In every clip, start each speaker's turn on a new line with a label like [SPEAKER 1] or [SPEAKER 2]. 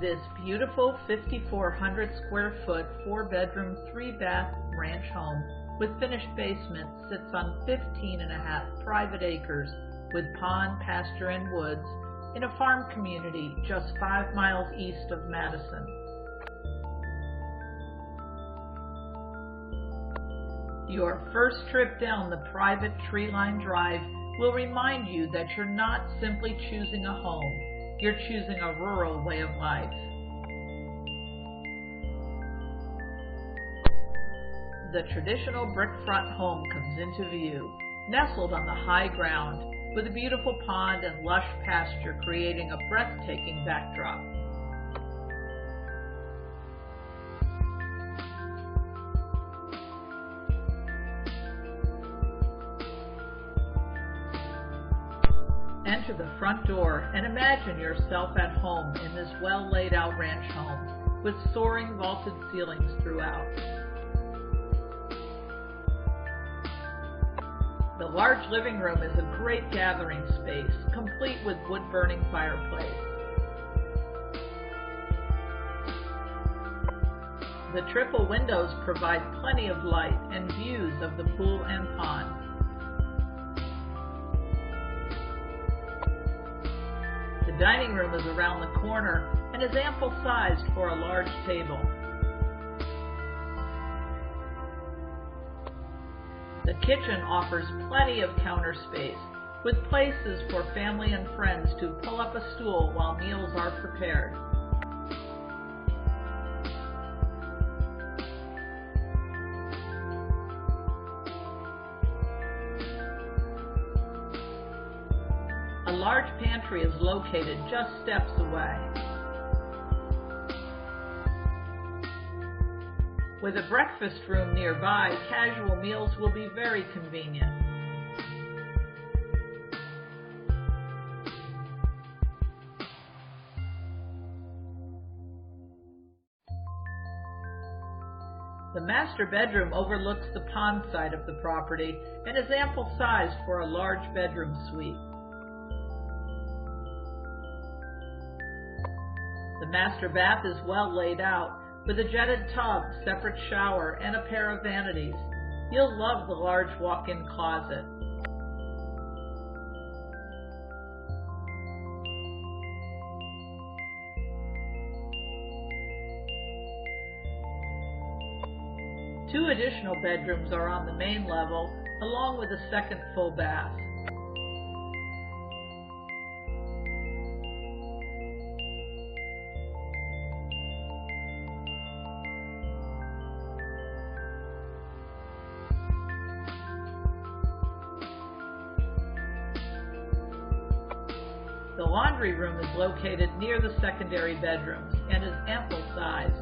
[SPEAKER 1] This beautiful 5,400 square foot, 4-bedroom, 3-bath ranch home with finished basement sits on 15.5 private acres with pond, pasture, and woods in a farm community just 5 miles east of Madison. Your first trip down the private tree-lined drive will remind you that you're not simply choosing a home, you're choosing a rural way of life. The traditional brick front home comes into view, nestled on the high ground, with a beautiful pond and lush pasture creating a breathtaking backdrop. Enter the front door and imagine yourself at home in this well laid out ranch home with soaring vaulted ceilings throughout. The large living room is a great gathering space, complete with wood-burning fireplace. The triple windows provide plenty of light and views of the pool and pond. The dining room is around the corner and is ample sized for a large table. The kitchen offers plenty of counter space, with places for family and friends to pull up a stool while meals are prepared. A large pantry is located just steps away. With a breakfast room nearby, casual meals will be very convenient. The master bedroom overlooks the pond side of the property and is ample sized for a large bedroom suite. The master bath is well laid out, with a jetted tub, separate shower, and a pair of vanities. You'll love the large walk-in closet. Two additional bedrooms are on the main level, along with a second full bath. The laundry room is located near the secondary bedrooms and is ample sized.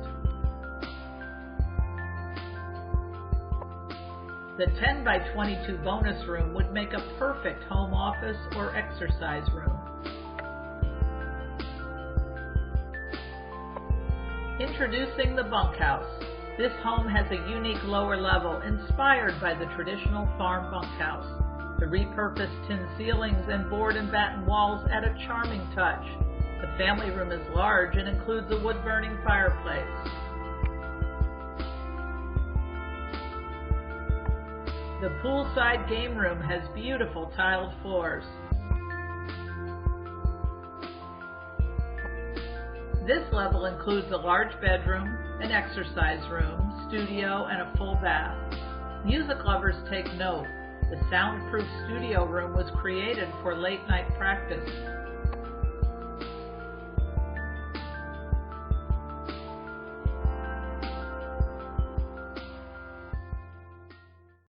[SPEAKER 1] The 10 by 22 bonus room would make a perfect home office or exercise room. Introducing the bunkhouse. This home has a unique lower level inspired by the traditional farm bunkhouse. The repurposed tin ceilings and board and batten walls add a charming touch. The family room is large and includes a wood-burning fireplace. The poolside game room has beautiful tiled floors. This level includes a large bedroom, an exercise room, studio, and a full bath. Music lovers take note. The soundproof studio room was created for late-night practice.